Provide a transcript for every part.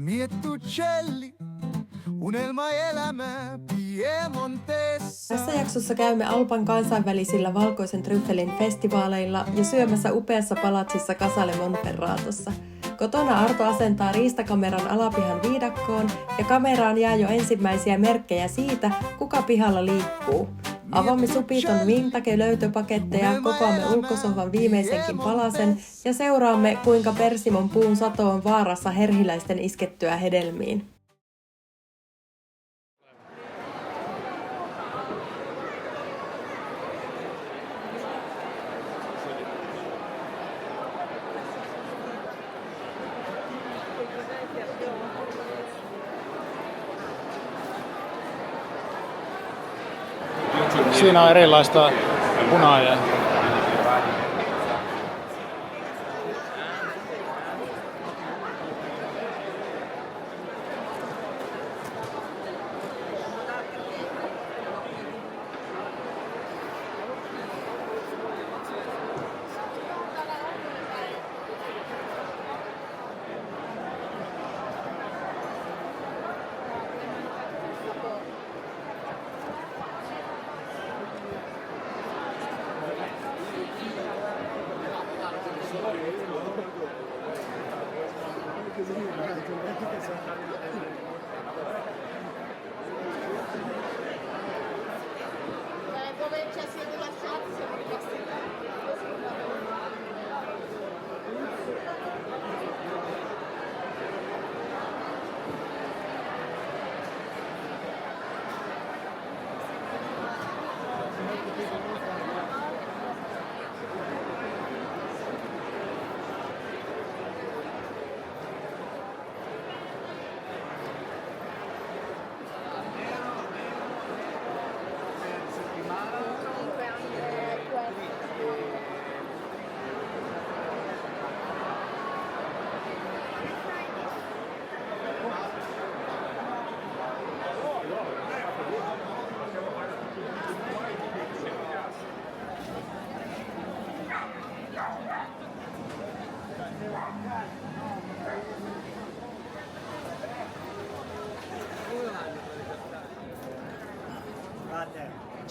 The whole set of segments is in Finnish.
Miettucelli, unelmaelämä Piemontessa. Tässä jaksossa käymme Alpan kansainvälisillä valkoisen tryffelin festivaaleilla ja syömässä upeassa palatsissa Casale Monferratossa. Kotona Arto asentaa riistakameran alapihan viidakkoon ja kameraan jää jo ensimmäisiä merkkejä siitä, kuka pihalla liikkuu. Avaamme supiton vintage-löytöpaketteja, kokoamme ulkosohvan viimeisenkin palasen ja seuraamme, kuinka persimon puun sato on vaarassa herhiläisten iskettyä hedelmiin. Siinä on erilaista punaa ja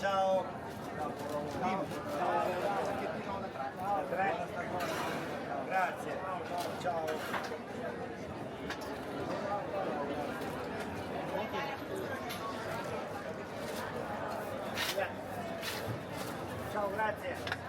Ciao. Grazie. Ciao. Ciao, grazie.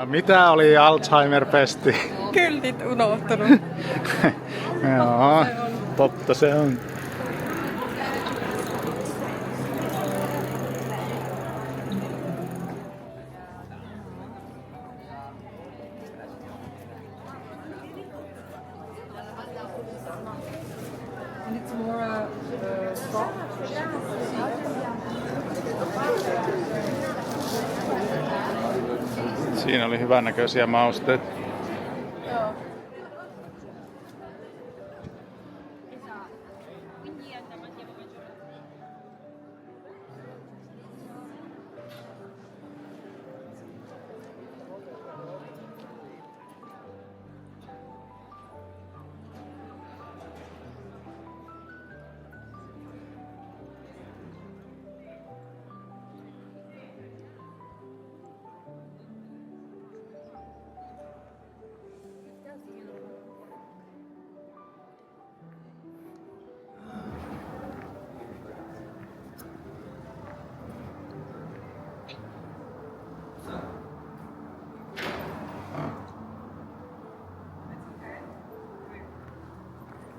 Mitä oli Alzheimer-festi? Kyltit unohtunut. Joo, totta se on. Siinä oli hyvännäköisiä mausteita.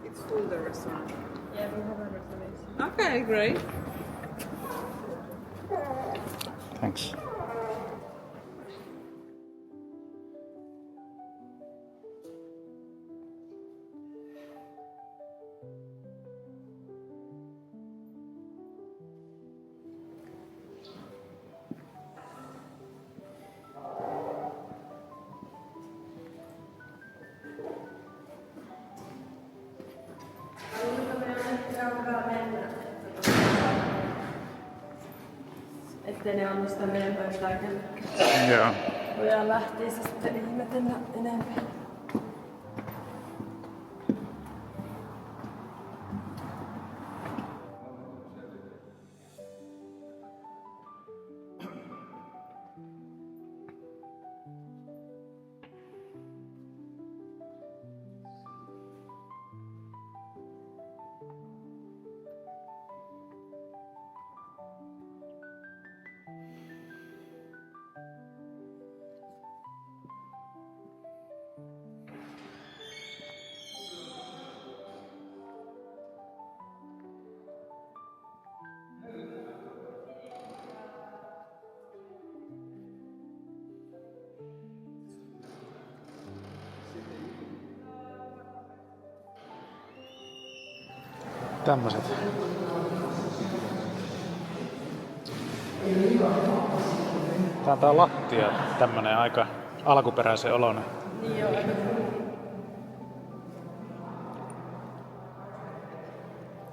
It's full the restaurant. Yeah, we have a reservation. Okay, great. Thanks. Ettei ne anna sitä meidän pöytää Joo. voidaan lähteä se sitten ihmetellä enemmän. Tämmöset. Tää on lattia tämmönen aika alkuperäisen oloinen.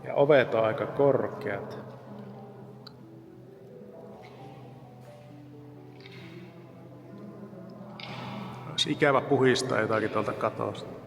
Ja ovet on aika korkeat. Olisi ikävä puhistaa jotakin tuolta katosta.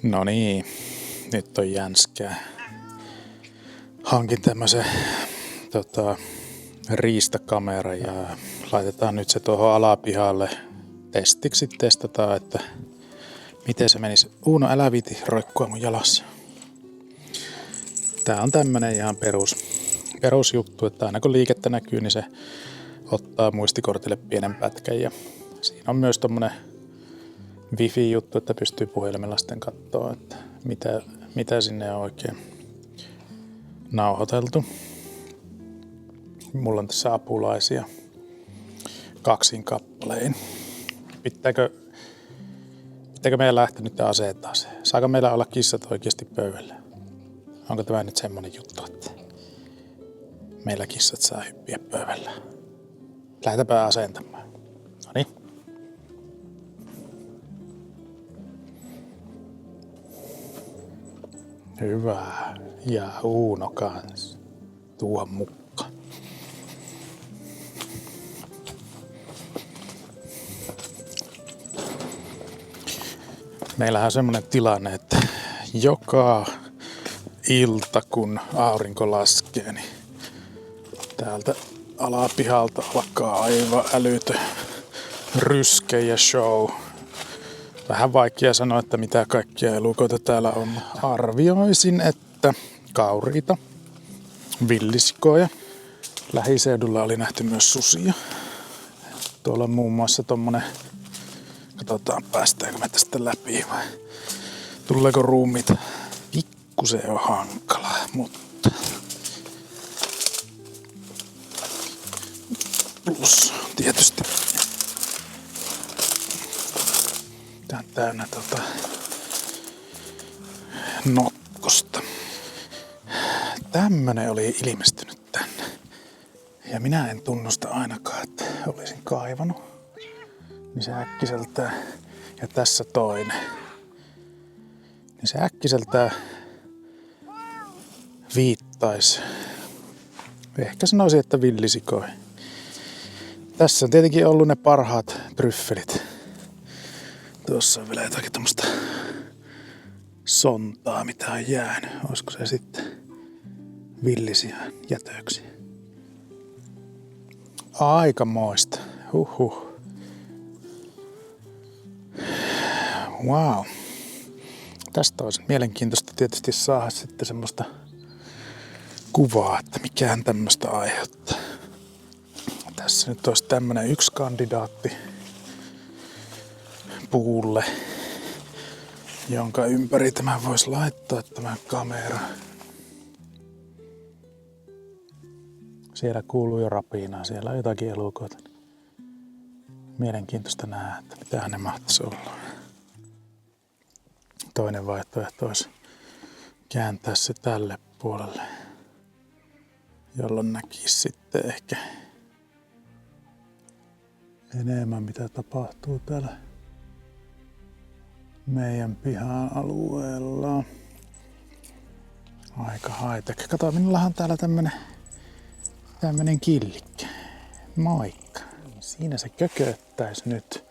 No niin, nyt on jänskää. Hankin tämmösen riistakameran ja laitetaan nyt se tuohon alapihalle testiksi. Testataan, että miten se menisi. Uuno, älä viiti roikkua mun jalassa. Tää on tämmönen ihan perusjuttu, että aina kun liikettä näkyy, niin se ottaa muistikortille pienen pätkän. Ja siinä on myös tommonen wifi-juttu, että pystyy puhelimella sitten katsoa, että mitä sinne on oikein nauhoiteltu. Mulla on tässä apulaisia 2 kappalein. Pitääkö meidän lähteä nyt aseettaa se? Saako meillä olla kissat oikeasti pöydällä? Onko tämä nyt semmonen juttu, että meillä kissat saa hyppiä pöydällä? Lähdetäänpä asentamaan. Noniin. Hyvä. Ja Uuno kans. Tuo mukaan. Meillähän on semmoinen tilanne, että joka ilta kun aurinko laskee, niin täältä alapihalta alkaa aivan älytön ryske ja show. Vähän vaikea sanoa, että mitä kaikkia elukoita täällä on. Arvioisin, että kauriita, villisikoja. Lähiseudulla oli nähty myös susia. Tuolla on muun muassa tommonen, katsotaan päästäänkö me tästä läpi vai tuleeko ruumit. Pikkusen on hankalaa, mutta plus tietysti tää on täynnä nokkosta. Tämmönen oli ilmestynyt tänne. Ja minä en tunnusta ainakaan, että olisin kaivannut. Niin se äkkiseltään, ja tässä toinen. Niin se äkkiseltään viittaisi. Ehkä sanoisin, että villisikoi. Tässä on tietenkin ollut ne parhaat tryffelit. Tuossa on vielä jotakin tämmöstä sontaa, mitä on jäänyt. Olisiko se sitten villisiä jätöksiä? Aikamoista. Huhhuh. Wow. Tästä olisi mielenkiintoista tietysti saada sitten semmoista kuvaa, että mikään tämmöistä aiheuttaa. Tässä nyt olisi tämmönen yksi kandidaatti puulle, jonka ympäri tämä voisi laittaa tämä kamera. Siellä kuuluu jo rapinaa, siellä on jotakin elukoita. Mielenkiintoista nähdä, että mitähän ne mahtaisi olla. Toinen vaihtoehto olisi kääntää se tälle puolelle, jolloin näkisi sitten ehkä enemmän mitä tapahtuu täällä meidän pihan alueella. Aika high-tech. Kato, minullahan on täällä tämmönen killikkä. Moikka. Siinä se kököttäisi nyt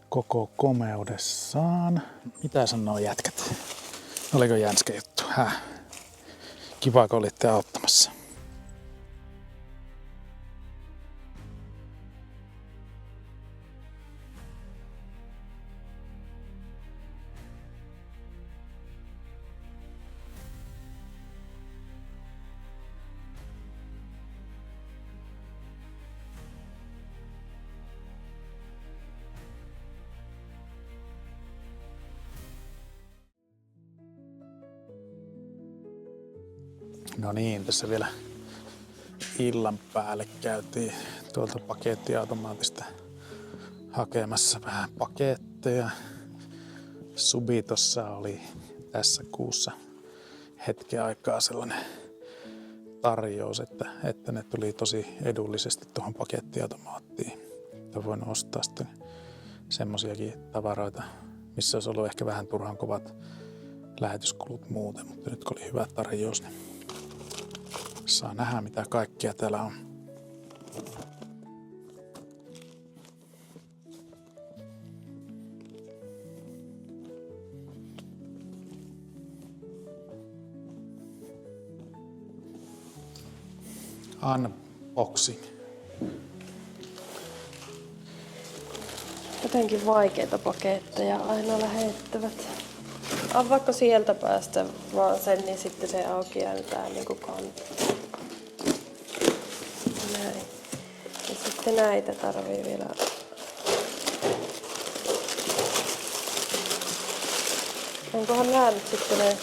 koko komeudessaan. Mitä sanoo jätkät? Oliko jänskä juttu? Kiva, kun olitte auttamassa. No niin, tässä vielä illan päälle käytiin tuolta pakettiautomaatista hakemassa vähän paketteja. Subitossa oli tässä kuussa hetken aikaa sellainen tarjous, että ne tuli tosi edullisesti tuohon pakettiautomaattiin. Että voin ostaa sitten semmosiakin tavaroita, missä olisi ollut ehkä vähän turhan kovat lähetyskulut muuten, mutta nyt kun oli hyvä tarjous, niin saa nähdä mitä kaikkea täällä on. unboxing. Jotenkin vaikeita paketteja aina lähettävät. Avaako sieltä päästä vaan sen, niin sitten se auki ja tää niinku kantaa. Näin. Ja sitten näitä tarvii vielä. Onkohan nää nyt sitten ne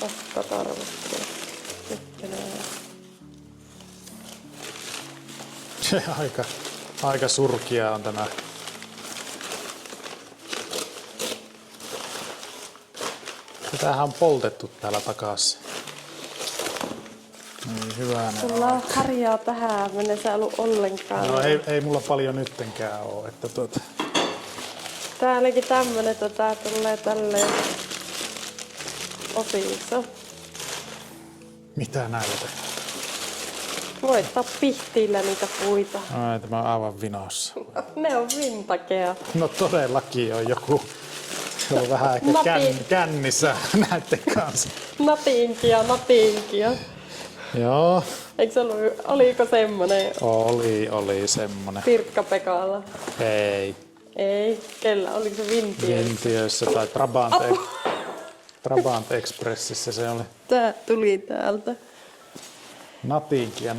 paskatarvikkeet? Nyt Se aika surkia on tämä. Tämähän on poltettu täällä takaisin. Niin hyvä. sulla on harjaa tähän mennessä ollut ollenkaan. No ei mulla paljon nyttenkään oo. Että Tää olikin tämmönen, että tää tulee tälleen osissa. mitä näitä? Voit ottaa pihtiillä niitä puita. No, tämä on aivan vinossa. Ne on vintakea. No todellakin on joku vähän ehkä kännissä näiden kanssa. Natinkia. Joo, Eikö se ollut, oliko semmonen oli semmonen. Pirkka-Pekalla? Ei, Ei, kellä? Oliko se Vintiö? Vintiössä tai Trabant Expressissä se oli. Tää tuli täältä. Natinkia.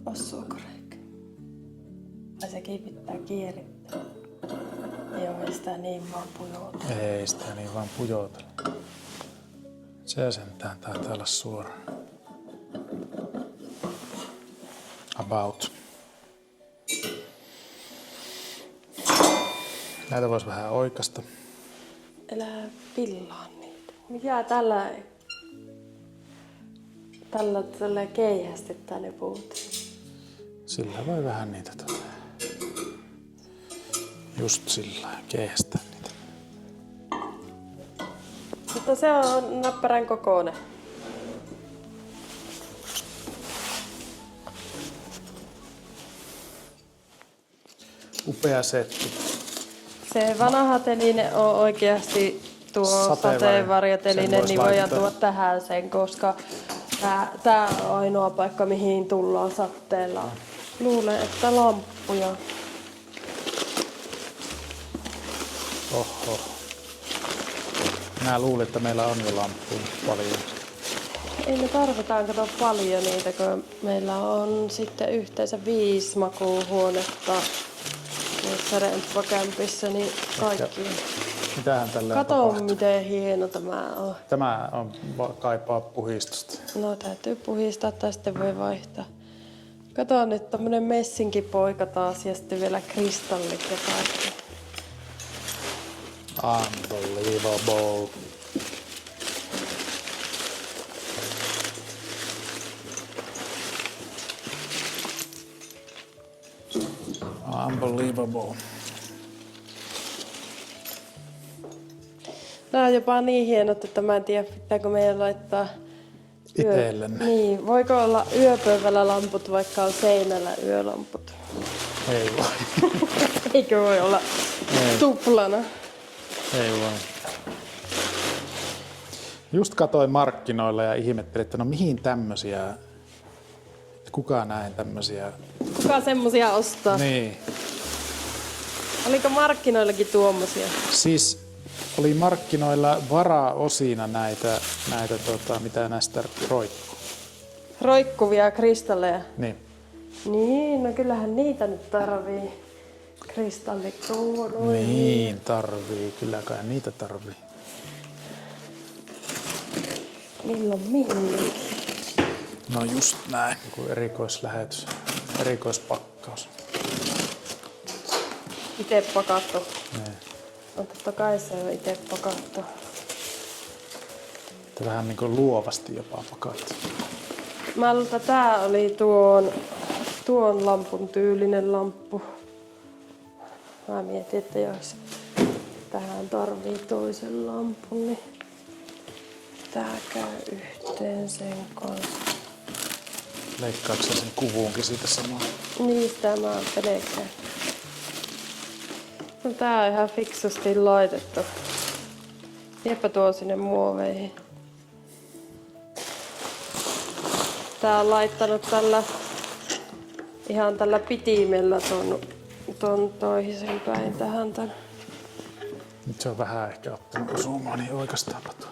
Osuuko reikä? Ai sekin pitää kierittää. Joo, ei sitä niin vaan pujota. Ei sitä niin vaan pujotella. Se sentään taitaa olla suora. About. Näitä vois vähän oikasta. Elää pillaa niitä. Mikä tällä keihästetään ne puut? Sillä voi vähän niitä just sillä keihästää niitä. Mutta se on näppärän kokoinen. Upea setti. Se vanha teline on oikeasti tuo sateenvarjoteline, Sen niin vois voidaan laittaa. tuoda tähän sen, koska tää on ainoa paikka, mihin tullaan satteella. Luulen, että lamppuja. Oho. Mä luulin, että meillä on jo lamppuja paljon. Ei me tarvitaan kato paljon niitä, kun meillä on sitten yhteensä 5 makuuhuonetta niissä rentpakämpissä, niin kaikki. Mitähän tällä Kato, tapahtuu? miten hieno tämä on. Tämä on kaipaa puhistusta. No täytyy puhistaa tai sitten voi vaihtaa. Kato nyt tämmönen messinkipoika taas ja sitten vielä kristallit ja kaikki. Unbelievable. Unbelievable. Nämä on jopa niin hienot, että mä en tiedä pitääkö meidän laittaa Itellenne. Niin, voiko olla yöpöydällä lamput, vaikka on seinällä yölamput? Ei voi. Eikö voi olla tuplana? Ei voi. Just katoin markkinoilla ja ihmettelin, että no mihin tämmösiä, kuka näin tämmösiä. Kuka semmosia ostaa? Niin. Oliko markkinoillakin tuommoisia? Siis oli markkinoilla varaosina näitä mitä näistä roikkuu. Roikkuvia kristalleja. Niin. Niin, no kyllähän niitä nyt tarvii. Kristallikruunui. Niin tarvii, kyllä kai niitä tarvii. Milloin minnekin? No just näin. Joku erikoislähetys, erikoispakkaus. Ite pakattu. Niin. No totta kai se on ite pakattu. Että vähän niin kuin luovasti jopa pakattu. Mä luulen, että tää oli tuon lampun tyylinen lamppu. Mä mietin, että jos tähän tarvii toisen lampun, niin tää käy yhteen sen kanssa. Leikkaatko sä sen kuvuunkin siitä samaan? Niistä mä oon pelkään. No tää on ihan fiksusti laitettu. Jeppä tuo sinne muoveihin. Tää on laittanut ihan tällä pitimellä ton toisen päin tähän tän. Nyt se on vähän ehkä ottanut osumaan, niin oikeastaanpa tuo.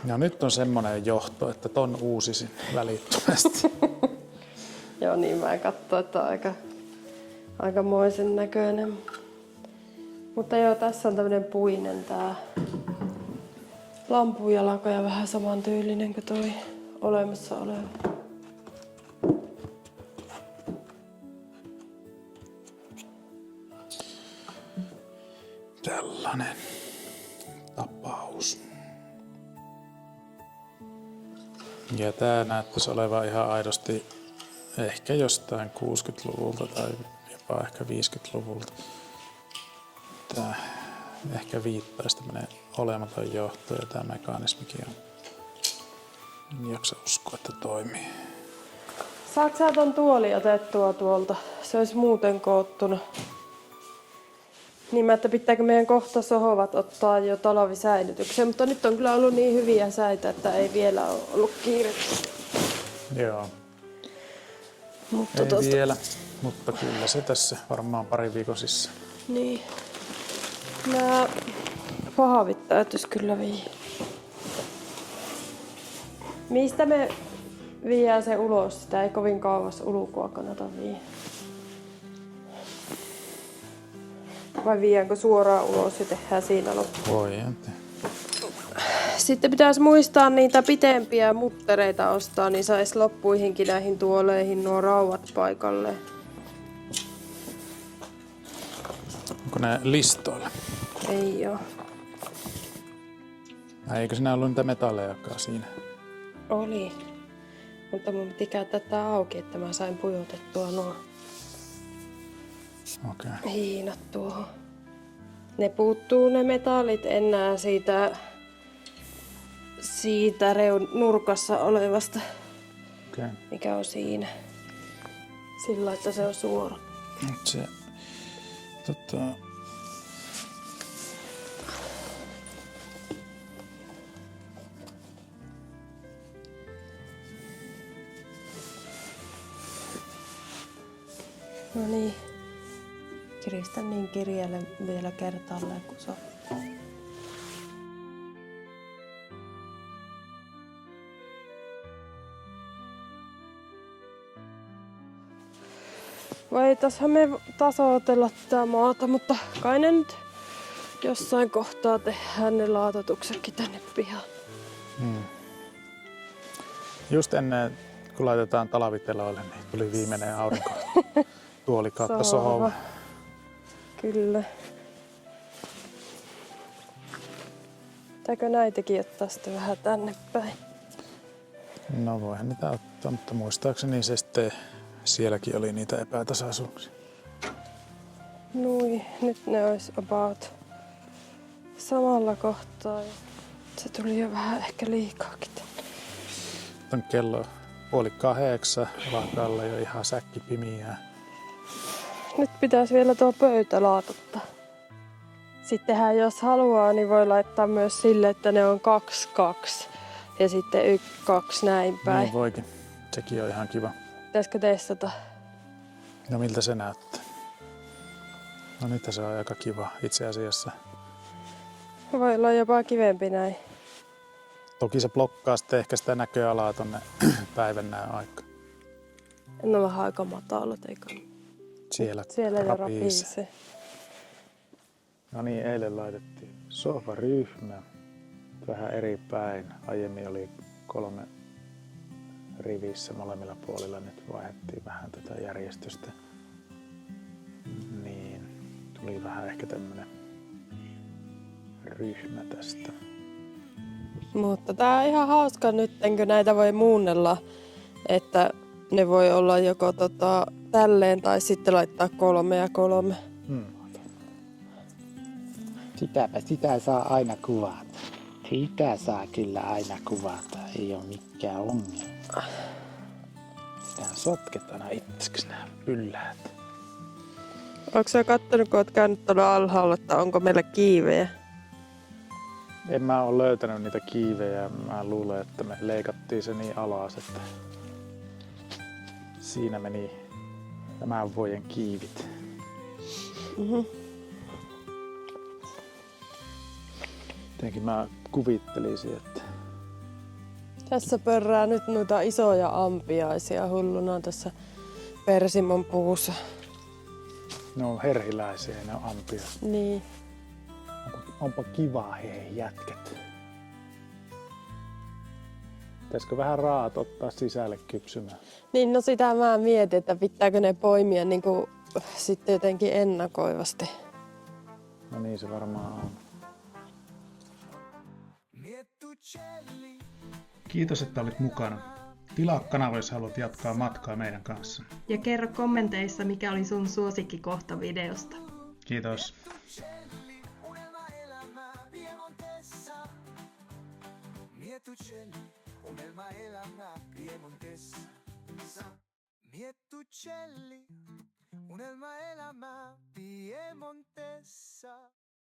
No nyt on semmonen johto, että ton uusisin välittömästi. Joo niin mä katsoin, että on aikamoisen näköinen. Mutta joo, tässä on tämmönen puinen tää lampujalka ja vähän samantyylinen kuin toi olemassa oleva. Tällainen tapaus. Ja tää näyttäisi olevan ihan aidosti ehkä jostain 60-luvulta tai jopa ehkä 50-luvulta. Tää ehkä viittaisi tämmönen olematon johto ja tää mekanismikin on. En jaksa uskoa, että toimii. Saatko sä ton tuoli otettua tuolta? Se olisi muuten koottuna. Niin että pitääkö meidän kohta sohovat ottaa jo talvisäilytykseen, mutta nyt on kyllä ollut niin hyviä säitä, että ei vielä ole ollut kiirettä. Joo, Mutta ei vielä, mutta kyllä se tässä varmaan pari viikon sisään. Niin. Nää pahvit täytyis kyllä viiä. Mistä me viedään se ulos? Sitä ei kovin kauas ulkoa kannata viiä. Vai viedäänkö suoraan ulos ja tehdään siinä loppu? Voi ente. Sitten pitäisi muistaa niitä pitempiä muttereita ostaa, niin sais loppuihinkin näihin tuoleihin nuo raudat paikalle. Onko ne listoilla? Ei oo. Eikö siinä ollut niitä metallejakaan siinä? Oli. Mutta mun piti käyttää tää auki, että mä sain pujotettua nuo Okei. hiinat tuohon. Ne puuttuu ne metallit enää siitä nurkassa olevasta, Okei. mikä on siinä. Sillä että se on suora. Nyt se No niin. Kiristä niin kirjalle vielä kertaalleen, kun se on. Voitaisiin me tasoitella tätä maata, mutta kai ne nyt jossain kohtaa tehdään ne laatoituksetkin tänne pihaan. just ennen kun laitetaan talviteloille, niin tuli viimeinen aurinko. Tuoli kautta sohova. Kyllä. Pitääkö näitäkin ottaa sitten vähän tänne päin? No voihan niitä ottaa, mutta muistaakseni se sitten sielläkin oli niitä epätasaisuuksia. Nui, nyt ne olisi about samalla kohtaa. Se tuli jo vähän ehkä liikaakin. On kello 7:30, alkaa jo ihan säkkipimiää. Nyt pitäisi vielä tuo pöytä laatottaa. Sittenhän jos haluaa, niin voi laittaa myös sille, että ne on 2-2 ja sitten 1-2 näin päin. Niin voikin. Sekin on ihan kiva. Pitäisikö testata? No miltä se näyttää? No nyt se on aika kiva itse asiassa. Voi olla jopa kivempi näin. Toki se blokkaa sitten ehkä sitä näköalaa tonne päivän näön aikaan. En ole aika matalat, eikö? Siellä jo rapisee. No niin, eilen laitettiin sohvaryhmä vähän eri päin. Aiemmin oli 3 rivissä molemmilla puolilla. Nyt vaihdettiin vähän tätä järjestystä. Niin, tuli vähän ehkä tämmönen ryhmä tästä. Mutta tää on ihan hauska nyt, kun näitä voi muunnella, että ne voi olla joko tälleen tai sitten laittaa 3 ja 3. Sitä saa aina kuvata. Sitä saa kyllä aina kuvata. Ei ole mikään ongelma. Sitä sotket aina itseksi nämä ylläät. Onko sä kattonut, kun oot käynyt tuolla alhaalla, että onko meillä kiivejä? En mä ole löytänyt niitä kiivejä. Mä luulen, että me leikattiin se niin alas, että siinä meni tämän vuoden kiivit. Jotenkin mä kuvittelisin, että Tässä pörrää nyt noita isoja ampiaisia hulluna tässä persimon puussa. ne on herhiläisiä, ne on ampia. Niin. Onpa kiva hei jätket. Pitäisikö vähän raat ottaa sisälle kypsymään? Niin, no sitä mä mietin, että pitääkö ne poimia niin kuin sitten jotenkin ennakoivasti. No niin se varmaan on. Kiitos, että olit mukana. Tilaa kanava, jos haluat jatkaa matkaa meidän kanssa. Ja kerro kommenteissa, mikä oli sun suosikkikohta videosta. Kiitos. Miettucelli, unelma elämä Piemontessa.